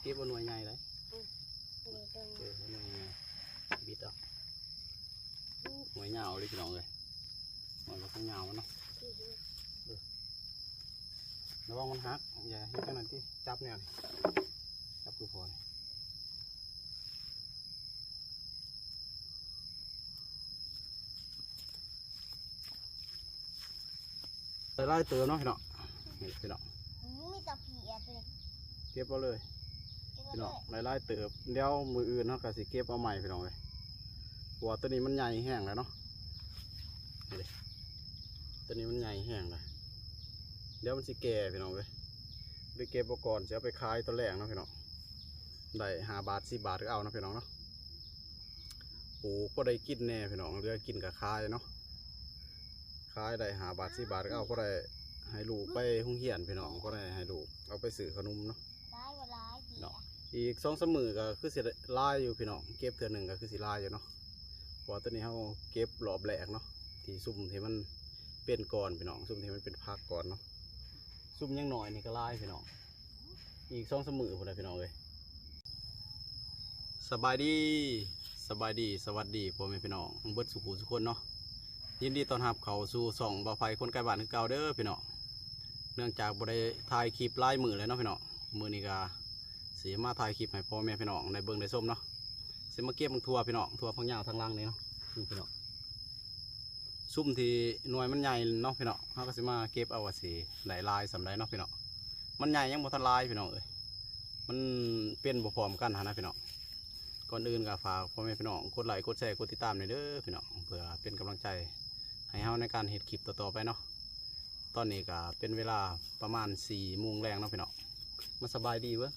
ก็บเอาหน่วยใหญ่เลยหน่วยใหญ่บิดเอาหน่วยยาวเลยพี่น้องเลยหน่วยมันต้องยาวมันเนาะระวังมันหักอย่าให้ขนาดที่จับเนี่ยจับคือพอไล่เตือนเนาะพี่น้องพี่น้องมีตะเพียเลยเก็บเอาเลยพี่น้องไล่เติบเดี๋ยวมืออื่นเนาะก็สิเก็บเอาใหม่พี่น้องเลยหัวตัวนี้มันใหญ่แห้งแล้วเนาะตัวนี้มันใหญ่แห้งเลยเดี๋ยวมันสิแก่พี่น้องเลยไปเก็บอุปกรณ์จะเอาไปขายตัวแรกเนาะพี่น้องได้5 บาท10 บาทก็เอาเนาะพี่น้องเนาะปูก็ได้กินแน่พี่น้องเรือกินกับขายเนาะขายได้5 บาท10 บาทก็เอาก็ได้ให้ลูกไปหุ้งเหียนพี่น้องก็ได้ให้ลูกเอาไปซื้อขนมเนาะเนาะอีก2-3 มื้อก็คือสิลายอยู่พี่น้องเก็บเทื่อหนึ่งก็คือสิลายอยู่เนาะเพราะตัวนี้เขาเก็บรอบแรกเนาะที่ซุ่มที่มันเป็นก่อนพี่น้องซุ่มที่มันเป็นพักก่อนเนาะซุ่มยังหน่อยนี่ก็ลายพี่น้องอีก2-3 มื้อพอได้พี่น้องเลยสบายดีสวัสดีพ่อแม่พี่น้องเบิดสุขุทุกคนเนาะยินดีต้อนรับเขาสู่ส่องบ่าวไฟคนไกลบ้านคือเก่าเด้อพี่น้องเนื่องจากบ่ได้ถ่ายคลิปลายมือเลยเนาะพี่น้องมือนี้ก็สีมาถ่ายคลิปให้พ่อแม่พี่น้องในเบิ้งในส้มเนาะสิมาเก็บมังทัวพี่น้องทัวพังยาวทางล่างนี้เนาะพี่น้องซุ่มที่หน่วยมันใหญ่เนาะพี่น้องเขาก็สิมาเก็บเอาสีได้ลายสำไรเนาะพี่น้องมันใหญ่ยังบ่ทันลายพี่น้องเอ้ยมันเป็นบ่พร้อมกันนะพี่น้องก่อนอื่นก็ฝากพ่อแม่พี่น้องกดไลค์กดแชร์กดติดตามหน่อยเด้อพี่น้องเพื่อเป็นกำลังใจให้เฮาในการเฮ็ดคลิปต่อๆไปเนาะตอนนี้ก็เป็นเวลาประมาณ4 โมงแรงเนาะพี่น้องมาสบายดีเว้ย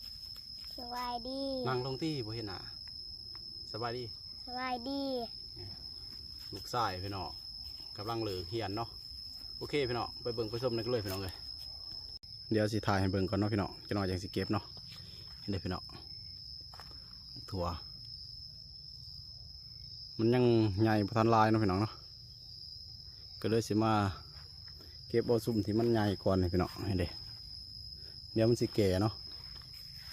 สบายดีนั่งลงที่บ่เห็นหน้าสบายดีลูกชายพี่น้องกำลังเลิกเรียนเนาะโอเคพี่น้องไปเบิ่งไปชมกันเลยพี่น้องเลยเดี๋ยวสิถ่ายให้เบิ่งก่อนเนาะพี่น้องจะนอนอย่างสิเก็บเนาะเห็นได้พี่น้องถั่วมันยังใหญ่พอทันลายเนาะพี่น้องเนาะก็เลยสิมาเก็บเอาซุ่มที่มันใหญ่ก่อนเลยพี่น้องเห็นเด้เดี๋ยวมันสิแก่เนาะ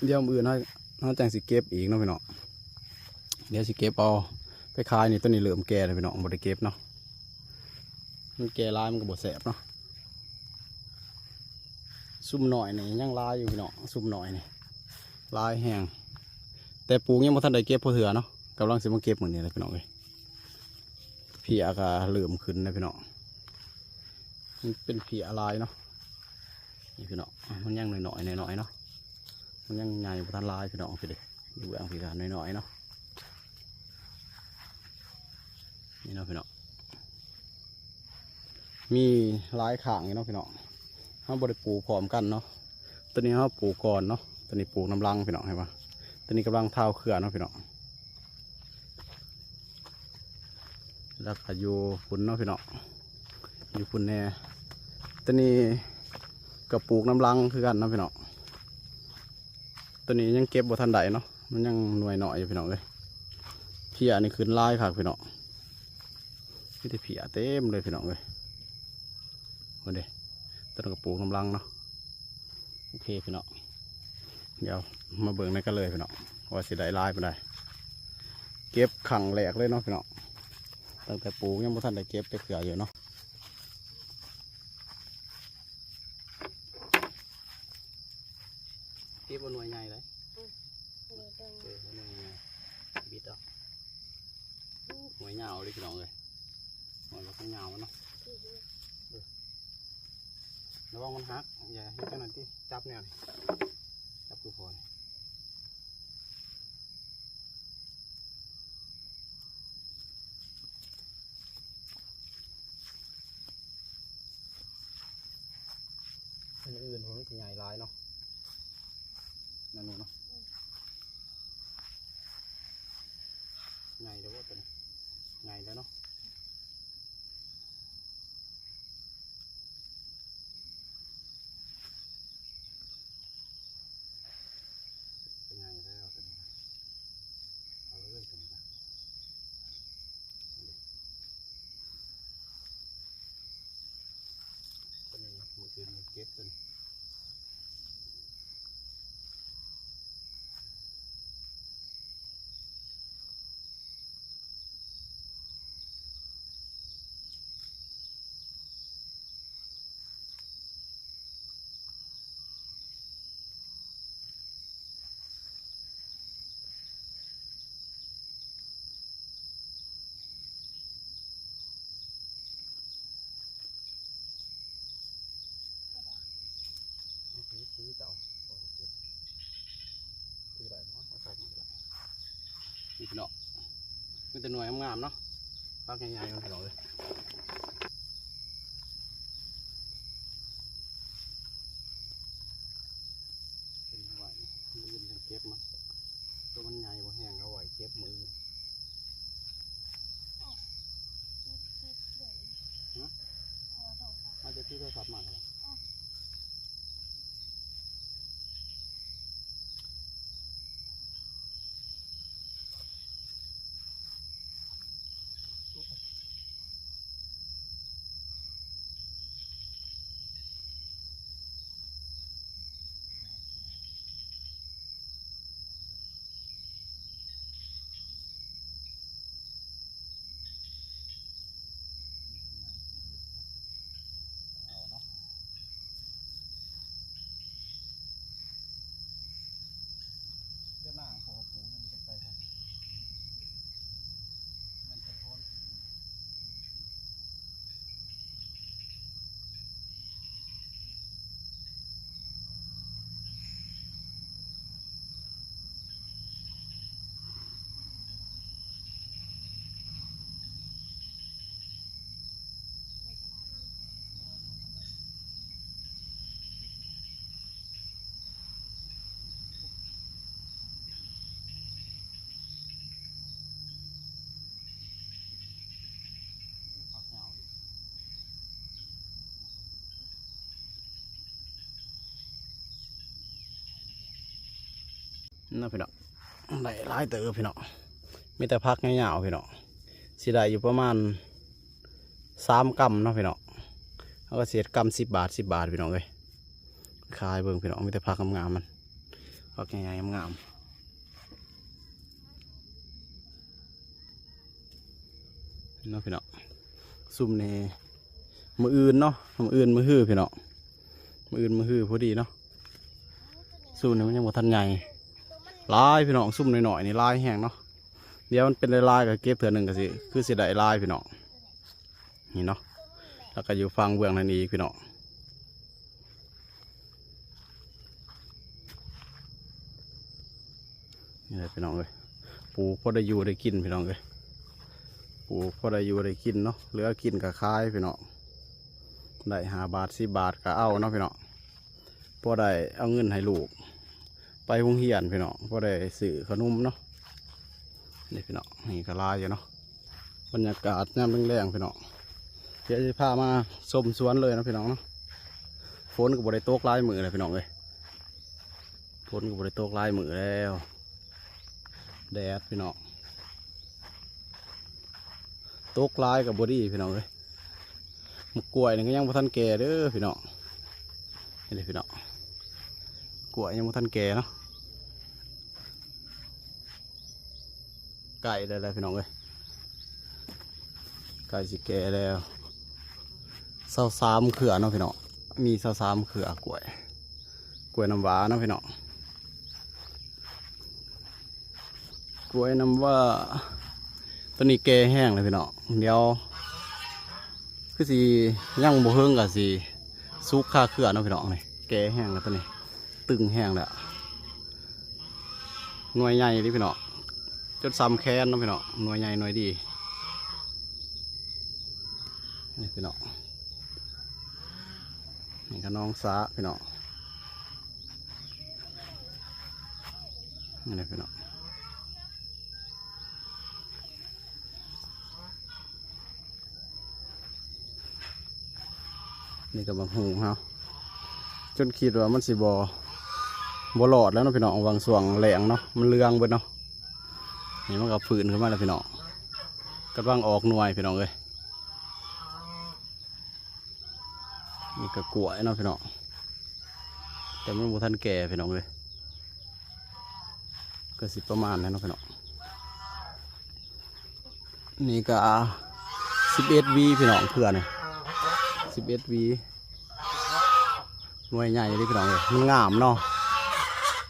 เดี๋ยวมืออื่นเขาจังสิเก็บอีกเนาะพี่น้องเดี๋ยวสิเก็บเอาไปขายนี่ต้นนี้เหลื่อมแก่เลยพี่น้องบดได้เก็บเนาะมันแก่ลายมันก็บดแสบเนาะซุ่มหน่อยนี่ยังลายอยู่พี่น้องซุ่มหน่อยนี่ลายแห้งแต่ปลูกยังไม่ทันได้เก็บพอเถื่อเนาะกำลังสิมาเก็บเหมือนนี้เลยพี่น้องเลยเพียก็เหลื่อมขึ้นนะพี่น้องมันเป็นเพียลายเนาะนี่พี่น้องมันยังหน่อยเนาะมันยังใหญ่พอทันลายพี่น้องพี่เด็กดูอ่างพี่กันน้อยเนาะนี่เนาะพี่น้องมีลายข่างเนาะพี่น้องเขาบริปลูกพร้อมกันเนาะตัวนี้เขาปลูกก่อนเนาะตัวนี้ปลูกน้ำรังพี่น้องเห็นปะตัวนี้กำลังเท้าเครือเนาะพี่น้องแล้วก็อยู่ฝุ่นเนาะพี่น้องอยู่ฝุ่นแน่ตัวนี้ก็ปลูกน้ำรังคือกันเนาะพี่น้องตัวนี้ยังเก็บบ่ทันใดเนาะมันยังหน่วยหน่อยอยู่พี่น้องเลยเพียนี่ขึ้นลายค่ะพี่น้องนี่ที่เพียเต็มเลยพี่น้องเลยโอ้เด้ต้นกระปูน้ำลังเนาะโอเคพี่น้องเดี๋ยวมาเบิ่งในกันเลยพี่น้องว่าสิได้ลายไปได้เก็บขังแหลกเลยเนาะพี่น้องตั้งแต่ปูยังบ่ทันได้เก็บไปเกลืออยู่เนาะเก็บเอาหน่วยใหญ่เลยหน่วยใหญ่บิดเอาหน่วยยาวเลยพี่น้องเลยหน่วยมันก็ยาวเนาะระวังมันหักอย่าให้ขนาดที่จับเนี่ยจับคือพออันอื่นผมจะใหญ่ลายเนาะนั่นนู่นเนาะใหญ่แล้วว่าตัวนี้ใหญ่แล้วเนาะเป็นใหญ่แล้วตัวนี้เอาเรื่อยตัวนี้ตัวนี้มือปืนเก็บตัวนี้ พี่น้องมีแต่หน่วยงามๆเนาะพักใหญ่ๆกันพี่น้องเลยเป็นไหวมืออื่นยังเก็บมาตัวมันใหญ่บ่แห้งเอาไหวเก็บมืออื่น อาจจะที่โทรศัพท์มาครับเอาเนาะเจ้าหน้าขอปูนั่นจะไปครับมันจะทนปักเหงาน่าพี่น้องได้หลายเต๋อพี่น้องมีแต่พักเหงาๆพี่น้องสิได้อยู่ประมาณ3 กรัมเนาะพี่น้องแล้วก็เศษกรัม10 บาทพี่น้องเลยขายเบิ่งพี่น้องมีแต่พักงามๆมันพักใหญ่ๆงามๆเนาะพี่น้องซุ่มในมืออื่นเนาะมืออื่นมือฮื้อพี่น้องมืออื่นมือฮื้อพอดีเนาะซุ่มนี่มันยังบ่ทันใหญ่ลายพี่น้องซุ่มหน่อยๆนี่ลายแห้งเนาะเดี๋ยวมันเป็นลายๆกับเก็บเถื่อหนึ่งก็สิคือสิได้ลายพี่น้องนี่เนาะแล้วก็อยู่ฟังเบื้องนั้นอีกพี่น้องนี่แหละพี่น้องเลยปลูกพอได้อยู่ได้กินพี่น้องเลยปลูกพอได้อยู่ได้กินเนาะเหลือกินกับขายพี่น้องได้5 บาท10 บาทก็เอาเนาะพี่น้องพอได้เอาเงินให้ลูกไปโรงเรียนพี่น้องพอได้ซื้อขนมเนาะนี่พี่น้องนี่ก็ลายอยู่เนาะบรรยากาศยามแรงๆพี่น้องเดี๋ยวจะพามาชมสวนเลยนะพี่น้องเนาะฝนก็บ่ได้ตกลายมือเลยพี่น้องเลยฝนก็บ่ได้ตกลายมือแล้วแดดพี่น้องตกลายกับบอดี้พี่น้องเลยมะกล้วยนี่ก็ยังบ่ทันแก่เด้อพี่น้องนี่พี่น้องกล้วยยังบ่ทันแก่เนาะไก่ได้แล้วพี่น้องเลยไก่สิแก่แล้ว23 เขื่อเนาะพี่น้องมี23 เขื่อกล้วยน้ำว้าเนาะพี่น้องกล้วยน้ำว่าตัวนี้แก่แห้งเลยพี่น้องเดี๋ยวคือสิย่างบ่เฮิงกับสิซุกค่าเขื่อเนาะพี่น้องนี่แก่แห้งแล้วตัวนี้ตึงแห้งแล้วหน่วยใหญ่ดิพี่น้องจนซ้ำแค้นเนาะพี่น้องหน่วยใหญ่หน่วยดีนี่พี่น้องนี่ก็น้องสาพี่น้องนี่พี่น้องนี่ก็บางหูครับจนคิดว่ามันสิบ่หลอดแล้วเนาะพี่น้องวางส่วงแหลงเนาะมันเลืองเบิดเนาะนี่มันก็ฝืนขึ้นมาแล้วพี่น้องกำลังออกหน่วยพี่น้องเลยนี่ก็กล้วยเนาะพี่น้องแต่มันบ่ทันแก่พี่น้องเลยก็สิประมาณนั้นเนาะพี่น้องนี่ก็11 วีพี่น้องเพื่อนเนี่ย11 วีหน่วยใหญ่เลยพี่น้องเลยมันงามเนาะ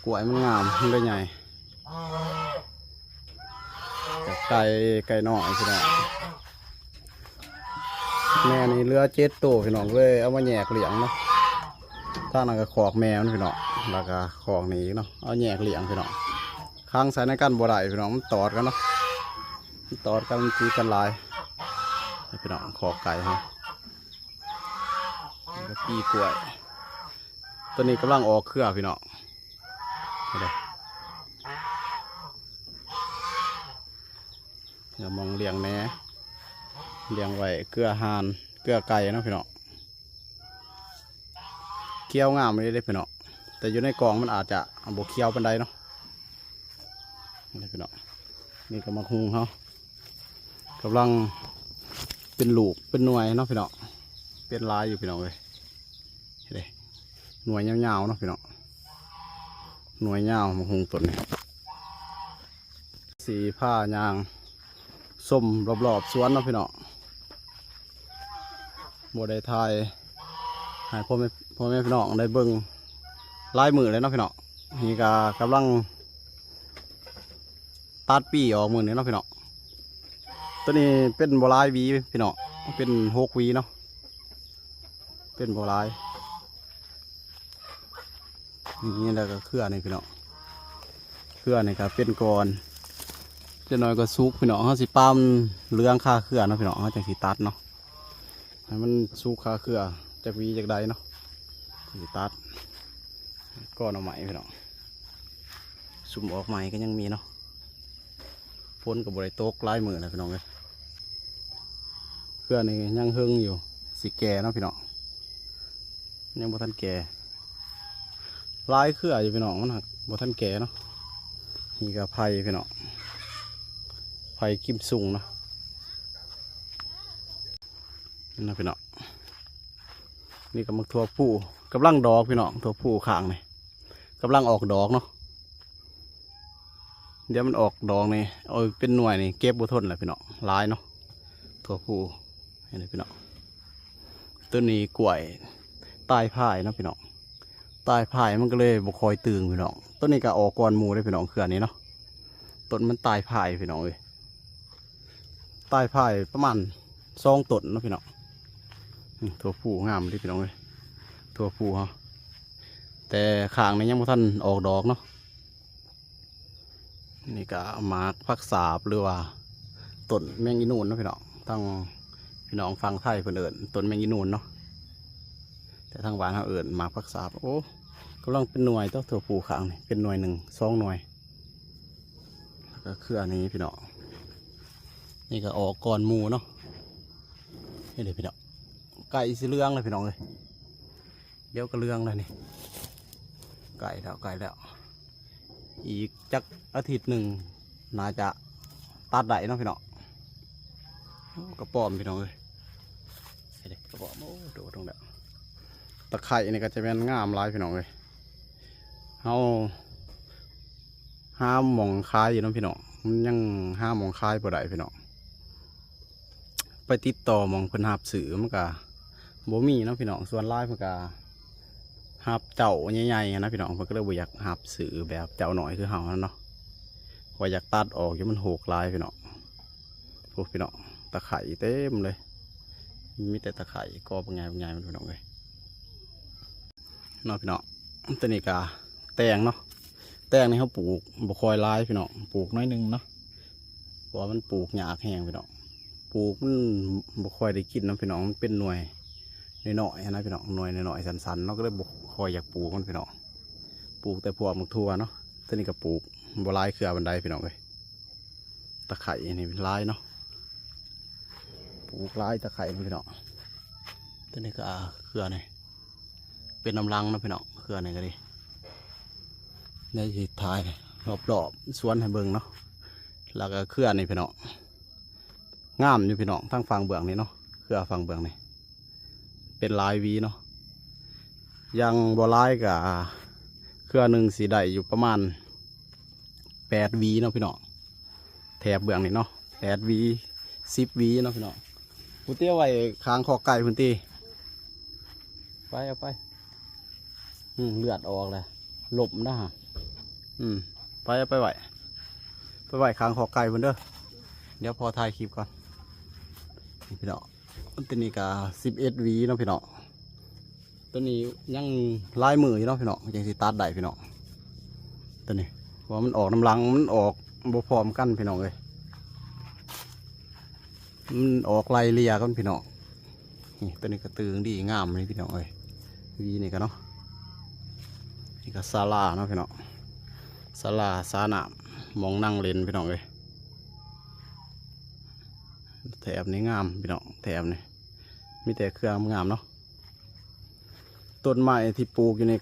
กล้วยมันงามมันได้ใหญ่ไก่น้อยพี่น้องแม่นี่เรือ7 ตัวพี่น้องเลยเอามาแยกเหลียงเนาะถ้านั่นก็ขอกแมวพี่น้องแล้วก็ขอกนี้เนาะเอาแยกเหลียงพี่น้องค้างใส่ในกันบ่ได้พี่น้องมันตอดกันเนาะ ตอนกันตีกันลายให้พี่น้องขอไก่ฮะแล้วก็ปีกล้วยตัวนี้กำลังออกเครือพี่น้องเดี๋ยวอย่ามองเลี้ยงแหน่เลี้ยงไว้เกลือห่านเกลือไก่เนาะพี่น้องเคี้ยวงามไม่ได้พี่น้องแต่อยู่ในกล่องมันอาจจะบกเคี้ยวปันไดเนาะนี่พี่น้องนี่ก็มาคุงเขากำลังเป็นลูกเป็นหน่วยเนาะพี่น้องเป็นลายอยู่พี่น้องเลยเด้หน่วยยาวๆเนาะพี่น้องหน่วยยาวมาคุงต้นนี่สีผ้ายางส้มรอบๆสวนเนาะพี่น้องโมได้ทายให้พ่อแม่พี่น้องได้เบิ่งลายมือเลยเนาะพี่น้องนี่ก็กำลังตัดปีออกมือนี่เนาะพี่น้องตัวนี้เป็นโบราณวีพี่น้องเป็น6 วีเนาะเป็นโบราณนี่แล้วก็เครือนี่พี่น้องเครือนี่ก็เป็นก่อนจะน้อยก็ซุกพี่น้องเขาสิปั้มเรื่องค่าเครือเนาะพี่น้องเขาจะสิตัดเนาะให้มันซุกค่าเครือจากวีจากใดเนาะสิตัดก้อนเอาใหม่พี่น้องสุ่มออกใหม่ก็ยังมีเนาะพ้นกับบริโตกลายมือเลยพี่น้องเลยเครือนี่ยังเฮิงอยู่สีแก่เนาะพี่น้องยังบ่ทันแก่ลายเครืออยู่พี่น้องมันหักบ่ทันแก่เนาะนี่ก็ไผ่พี่น้องไผ่กิมซุงเนาะนี่นะพี่น้องนี่ก็มักทั่วผู้กำลังดอกพี่น้องทั่วผู้ข้างนี่กำลังออกดอกเนาะเดี๋ยวมันออกดอกนี่เอาเป็นหน่วยนี่เก็บบุทนแหละพี่น้องลายเนาะทั่วผู้เห็นไหมพี่น้องต้นนี้กล้วยใต้พายเนาะพี่น้องใต้พายมันก็เลยบกคอยตึงพี่น้องต้นนี้ก็ออกก้อนหมูได้พี่น้องเครือนี้เนาะต้นมันใต้พายพี่น้องเลยใต้พายประมาณ2 ต้นเนาะพี่น้องทั่วผู้งามดิพี่น้องเลยทั่วผู้ฮะแต่ข้างนี้ยังบ่ทันออกดอกเนาะนี่ก็มาพักษาบหรือว่าต้นแมงอีนูนเนาะพี่น้องทั้งพี่น้องฟังไทยเพิ่นเอิ้นต้นแมงอีนูนเนาะแต่ทางบ้านเขาเอิ้นมาพักษาบโอ้กำลังเป็นหน่วยตัวถั่วปูข้างนี่เป็นหน่วย1 2 หน่วยแล้วก็เครือนี้พี่น้องนี่ก็ออกก่อนหมูเนาะนี่เลยพี่น้องไก่สีเหลืองเลยพี่น้องเลยเดี๋ยวก็เหลืองเลยนี่ไก่แล้วอีกจักอาทิตย์หนึ่งน่าจะตัดได้เนาะพี่น้องกระป๋อมพี่น้องเลยเด็กกระป๋อมโอ้โดดตรงเดียวตะไคร่นี่ก็จะเป็นงามลายพี่น้องเลยเอาห้ามมองคายอยู่น้องพี่น้องมันยังห้ามมองคายบ่ได้พี่น้องไปติดต่อมองเพิ่นหับสื่อมันก็บ่มีเนาะพี่น้องส่วนลายมันก็หับเจ้าใหญ่ๆนะพี่น้องเพิ่นก็เลยบ่อยากหับสื่อแบบเจ้าหน่อยคือเฮานั่นเนาะว่าอยากตัดออกอยู่มันโหกลายพี่น้องพวกพี่น้องตะไคร่เต็มเลยมีแต่ตะไคร่กอเป็นไงมันพี่น้องเลยเนาะพี่น้องตัวนี้ก็แตงเนาะแตงนี่เขาปลูกบ่คอยลายพี่น้องปลูกน้อยนึงเนาะเพราะมันปลูกหญ้าแห้งพี่น้องปลูกมันบ่คอยได้กินนะพี่น้องมันเป็นหน่วยน้อยๆนะพี่น้องหน่วยน้อยๆสันๆเนาะก็เลยบ่คอยอยากปลูกมันพี่น้องปลูกแต่พวกมักทั่วเนาะตัวนี้ก็ปลูกบ่ลายเครือบันไดพี่น้องเลยตะไคร่นี่เป็นลายเนาะปลูกลายตะไคร่พี่น้องตัวนี้ก็เครือนี่เป็นน้ำรังนะพี่น้องเครือนี่ก็ดีในที่ท้ายรอบๆสวนให้เบิ่งเนาะแล้วก็เครือนี่พี่น้องงามอยู่พี่น้องทั้งฝั่งเบื้องนี่เนาะเครือฝั่งเบื้องนี่เป็นลายวีเนาะยังบ่ลายกับเครือหนึ่งสีได้อยู่ประมาณ8 วีเนาะพี่น้องแถบเบื้องนี่เนาะ8 วี10 วีเนาะพี่น้องพื้นที่ไว้ค้างคอไก่พื้นที่ไปเอาไปเลือดออกเลยหลบนะฮะไปเอาไปไหวค้างคอไก่เพื่อนเด้อเดี๋ยวพอถ่ายคลิปก่อนพี่น้องตัวนี้ก็11 วีเนาะพี่น้องตัวนี้ยังลายมืออยู่เนาะพี่น้องยังสิตัดได้พี่น้องตัวนี้เพราะมันออกน้ำลังมันออกบ่พร้อมกันพี่น้องเลย มันออกไล่เลียกันพี่น้องนี่ตัวนี้ก็ตึงดีงามเลยพี่น้องเอ้ยวีนี่ก็เนาะนี่ก็ศาลาเนาะพี่น้องศาลาสาหนามมองนั่งเล่นพี่น้องเอ้ยแถบนี้งามพี่น้องแถบนี้มีแต่เครื่องงามเนาะต้นไม้ที่ปลูกอยู่ใน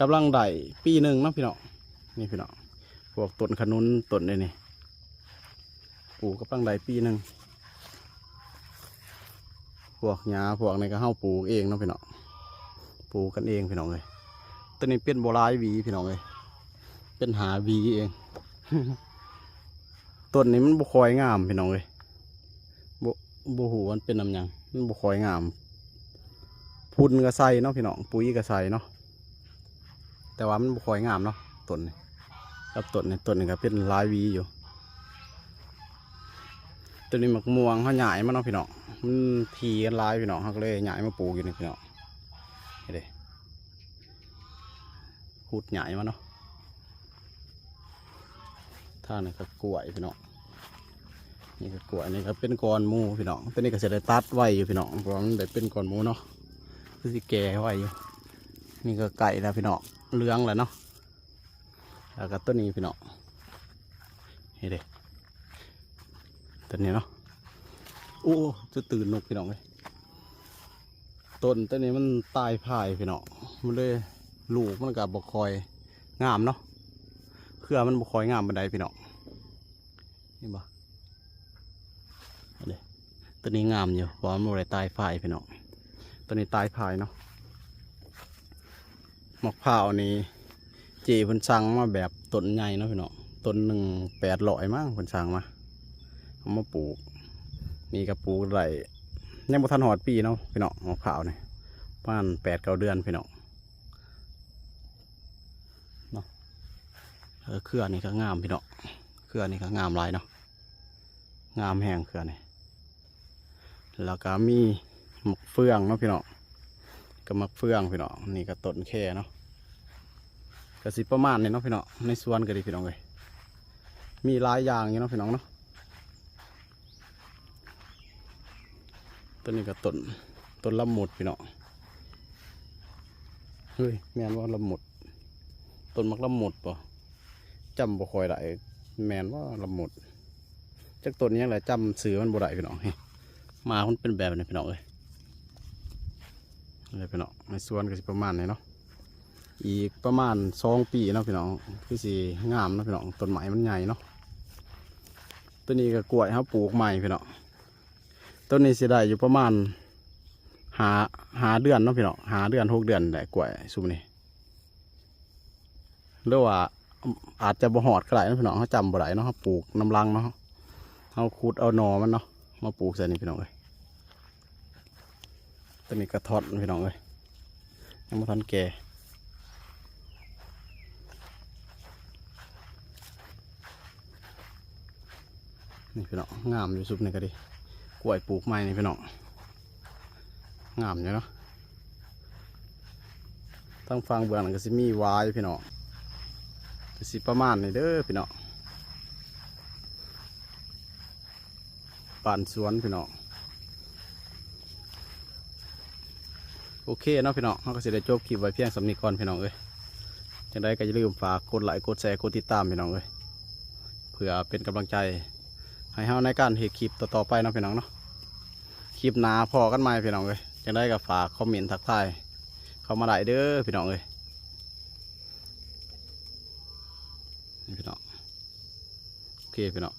กำลังได้ปีหนึ่งเนาะพี่น้องนี่พี่น้องพวกต้นขนุนต้นนี่ปลูกกำลังได้ปีหนึ่งพวกหญ้าพวกนี้ก็เฮาปลูกเองเนาะพี่น้องปลูกกันเองพี่น้องเลยต้นนี้เป็นโบราณวีพี่น้องเลยเป็นหาวีเอง ต้นนี้มันบุคอยงามพี่น้องเลยบุหูมันเป็นน้ำหยังมันบุคอยงามพุ่นกระใสเนาะพี่น้องปุ๋ยกระใสเนาะแต่ว่ามันบุคอยงามเนาะต้นนี้กับต้นนี้ก็เป็นลายวีอยู่ต้นนี้หมักม่วงเขาใหญ่มาเนาะพี่น้องมันทีกันลายพี่น้องเขาก็เลยใหญ่มาปลูกอยู่นี่พี่น้องเห็นดิพูดใหญ่มาเนาะท่านี่ก็กล้วยพี่น้องนี่ก็กล้วยนี่ก็เป็นก้อนหมูพี่น้องตัวนี้ก็จะได้ตัดไว้อยู่พี่น้องเพราะมันได้เป็นก้อนหมูเนาะคือสิแก่ไว้อยู่นี่ก็ไก่แล้วพี่น้องเหลืองแล้วเนาะแล้วก็ต้นนี้พี่น้องเห็นดิต้นนี้เนาะโอ้จะตื่นนกพี่น้องเลยต้นนี้มันตายพายพี่น้องมันเลยลูกมันกับบกคอยงามเนาะเครือมันบกคอยงามบันไดพี่น้องนี่บ่ต้นนี้งามอยู่เพราะมันอะไรตายพายพี่น้องต้นนี้ตายพายเนาะมะพร้าวนี่จีเพิ่นสั่งมาแบบต้นใหญ่เนาะพี่น้องต้น1,800มั้งเพิ่นสั่งมาเอามาปลูกนี่ก็ปลูกได้ยังบ่ทันหอดปีเนาะพี่น้องมะพร้าวนี่ประมาณ8-9 เดือนพี่น้องเนาะเครือนี่ก็งามพี่น้องเครือนี่ก็งามหลายเนาะงามแห้งเครือนี่แล้วก็มีหมกเฟืองเนาะพี่น้องก็หมกเฟืองพี่น้องนี่ก็ต้นแค่เนาะก็สิประมาณนี้เนาะพี่น้องในสวนก็ดีพี่น้องเลยมีหลายอย่างอยู่เนาะพี่น้องเนาะต้นนี้ก็ต้นละมุดพี่น้องเฮ้ยแมนว่าละมุดต้นมักละมุดป่ะจำบ่ค่อยได้แมนว่าละมุดจากต้นนี้แหละจำสื่อมันบ่ได้พี่น้องมามันเป็นแบบนี้พี่น้องเลยอะไรพี่น้องในสวนก็สิประมาณนี้เนาะอีกประมาณ2 ปีเนาะพี่น้องคือสิงามเนาะพี่น้องต้นไม้มันใหญ่เนาะต้นนี้ก็กล้วยครับปลูกใหม่พี่น้องต้นนี้สิได้อยู่ประมาณหาเดือนเนาะพี่น้อง5 เดือน 6 เดือนได้กล้วยซุมนี้หรือว่าอาจจะบ่หอดก็ได้เนาะพี่น้องเขาจำบ่ได้เนาะเขาปลูกน้ำรังเนาะเขาขุดเอาหน่อมันเนาะมาปลูกใส่นี่พี่น้องเลยต้นนี้กระทอดพี่น้องเลยยังไม่ทันแก่นี่พี่น้องงามอยู่ซุปนี่ก็ดีกล้วยปลูกใหม่นี่พี่น้องงามอยู่เนาะตั้งฟังเบื้องหลังก็สิมีวายพี่น้องก็สิประมาณนี้เด้อพี่น้องป่านสวนพี่น้องโอเคเนาะพี่น้องเราก็สิได้จบคลิปไว้เพียงสำนีก่อนพี่น้องเอ้ยจังได้ก็อย่าลืมฝากกดไลค์กดแชร์กดติดตามพี่น้องเอ้ยเพื่อเป็นกำลังใจให้เฮาในการเฮ็ดคลิปต่อๆไปเนาะพี่น้องเนาะคลิปหน้าพอกันใหม่พี่น้องเอ้ยจังได้ก็ฝากคอมเมนต์ทักทายเข้ามาได้เด้อพี่น้องเอ้ยนี่พี่น้องโอเคพี่น้อง